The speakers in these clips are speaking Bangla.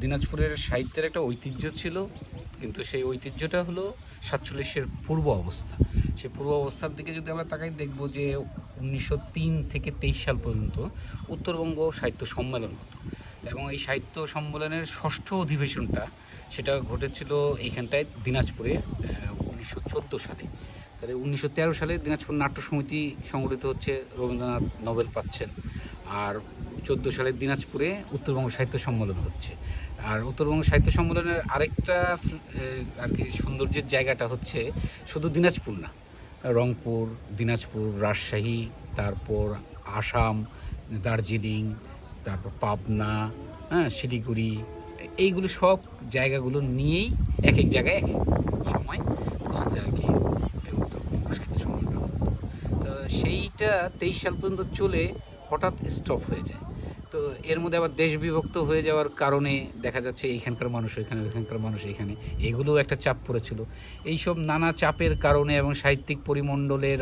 দিনাজপুরের সাহিত্যের একটা ঐতিহ্য ছিল, কিন্তু সেই ঐতিহ্যটা হলো 47-এর পূর্ব অবস্থা। সেই পূর্ব অবস্থার দিকে যদি আমরা তাকাই, দেখব যে 1903 থেকে 23 সাল পর্যন্ত উত্তরবঙ্গ সাহিত্য সম্মেলন হতো, এবং এই সাহিত্য সম্মেলনের ষষ্ঠ অধিবেশনটা সেটা ঘটেছিল এইখানটায় দিনাজপুরে 1914 সালে। তাহলে 1913 সালে দিনাজপুর নাট্য সমিতি সংগঠিত হচ্ছে, রবীন্দ্রনাথ নোবেল পাচ্ছেন। আর 14 সালে দিনাজপুরে উত্তরবঙ্গ সাহিত্য সম্মেলন হচ্ছে। আর উত্তরবঙ্গ সাহিত্য সম্মেলনের আরেকটা আর কি সৌন্দর্যের জায়গাটা হচ্ছে শুধু দিনাজপুর না, রংপুর, দিনাজপুর, রাজশাহী, তারপর আসাম, দার্জিলিং, তারপর পাবনা, শিলিগুড়ি, এইগুলো সব জায়গাগুলো নিয়েই এক এক জায়গায় এক এক সময় বুঝতে আর কি উত্তরবঙ্গ সাহিত্য সম্মেলন হতো। তো সেইটা 23 সাল পর্যন্ত চলে হঠাৎ স্টপ হয়ে যায়। তো এর মধ্যে আবার দেশ বিভক্ত হয়ে যাওয়ার কারণে দেখা যাচ্ছে এইখানকার মানুষ ওইখানে, ওইখানকার মানুষ এইখানে, এগুলোও একটা চাপ পড়েছিল। এইসব নানা চাপের কারণে এবং সাহিত্যিক পরিমণ্ডলের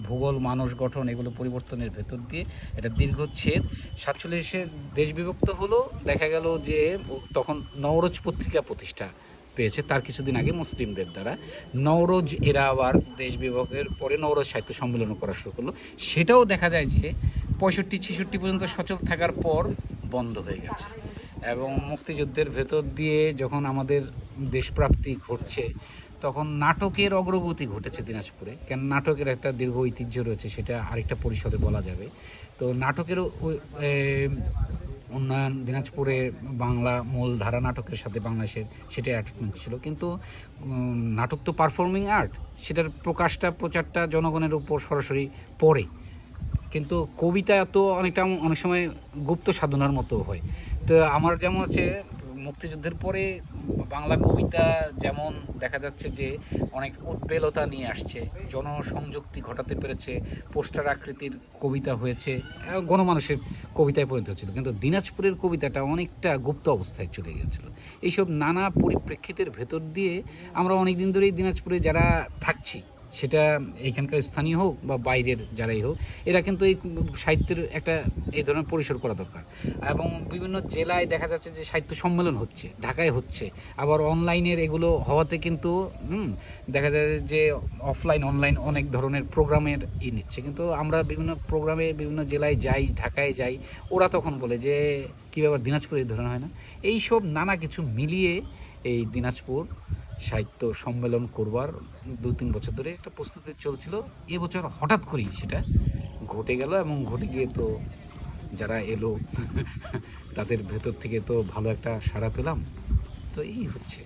ভূগোল, মানুষ গঠন, এগুলো পরিবর্তনের ভেতর দিয়ে একটা দীর্ঘচ্ছেদ। 47-এ দেশ বিভক্ত হলো, দেখা গেল যে তখন নওরোজ পত্রিকা প্রতিষ্ঠা পেয়েছে তার কিছুদিন আগে মুসলিমদের দ্বারা। নওরোজ এরা আবার দেশ বিভাগের পরে নওরোজ সাহিত্য সম্মেলন করা শুরু করলো। সেটাও দেখা যায় যে 65-66 পর্যন্ত সচল থাকার পর বন্ধ হয়ে গেছে। এবং মুক্তিযুদ্ধের ভেতর দিয়ে যখন আমাদের দেশপ্রাপ্তি ঘটছে, তখন নাটকের অগ্রগতি ঘটেছে দিনাজপুরে। কেন, নাটকের একটা দীর্ঘ ঐতিহ্য রয়েছে, সেটা আরেকটা পরিসরে বলা যাবে। তো নাটকেরও উন্নয়ন দিনাজপুরে বাংলা মূলধারা নাটকের সাথে বাংলাদেশের সেটাই অ্যাটাচমেন্ট ছিল। কিন্তু নাটক তো পারফর্মিং আর্ট, সেটার প্রকাশটা, প্রচারটা জনগণের উপর সরাসরি পড়ে। কিন্তু কবিতা তো অনেক সময় গুপ্ত সাধনার মতো হয়। তো আমার যেমন হচ্ছে মুক্তিযুদ্ধের পরে বাংলা কবিতা যেমন দেখা যাচ্ছে যে অনেক উদ্বেলতা নিয়ে আসছে, জনসংযুক্তি ঘটাতে পেরেছে, পোস্টার আকৃতির কবিতা হয়েছে, গণমানুষের কবিতায় পরিণত হচ্ছিল। কিন্তু দিনাজপুরের কবিতাটা অনেকটা গুপ্ত অবস্থায় চলে গিয়েছিল। এইসব নানা পরিপ্রেক্ষিতের ভেতর দিয়ে আমরা অনেক দিন ধরেই দিনাজপুরে যারা থাকছি, সেটা এইখানকার স্থানীয় হোক বা বাইরের যারাই হোক, এরা কিন্তু এই সাহিত্যের একটা এই ধরনের পরিসর করা দরকার। এবং বিভিন্ন জেলায় দেখা যাচ্ছে যে সাহিত্য সম্মেলন হচ্ছে, ঢাকায় হচ্ছে, আবার অনলাইনের এগুলো হওয়াতে কিন্তু দেখা যায় যে অফলাইন অনলাইন অনেক ধরনের প্রোগ্রামের নিচ্ছে। কিন্তু আমরা বিভিন্ন প্রোগ্রামে বিভিন্ন জেলায় যাই, ঢাকায় যাই, ওরা তখন বলে যে কী ব্যাপার, দিনাজপুরে এই ধরনের হয় না। এইসব নানা কিছু মিলিয়ে এই দিনাজপুর সাহিত্য সম্মেলন করবার 2-3 বছর ধরে একটা প্রস্তুতি চলছিল। এবছর হঠাৎ করেই সেটা ঘটে গেল, এবং ঘটে গিয়ে তো যারা এলো তাদের ভেতর থেকে তো ভালো একটা সাড়া পেলাম। তো এই হচ্ছে।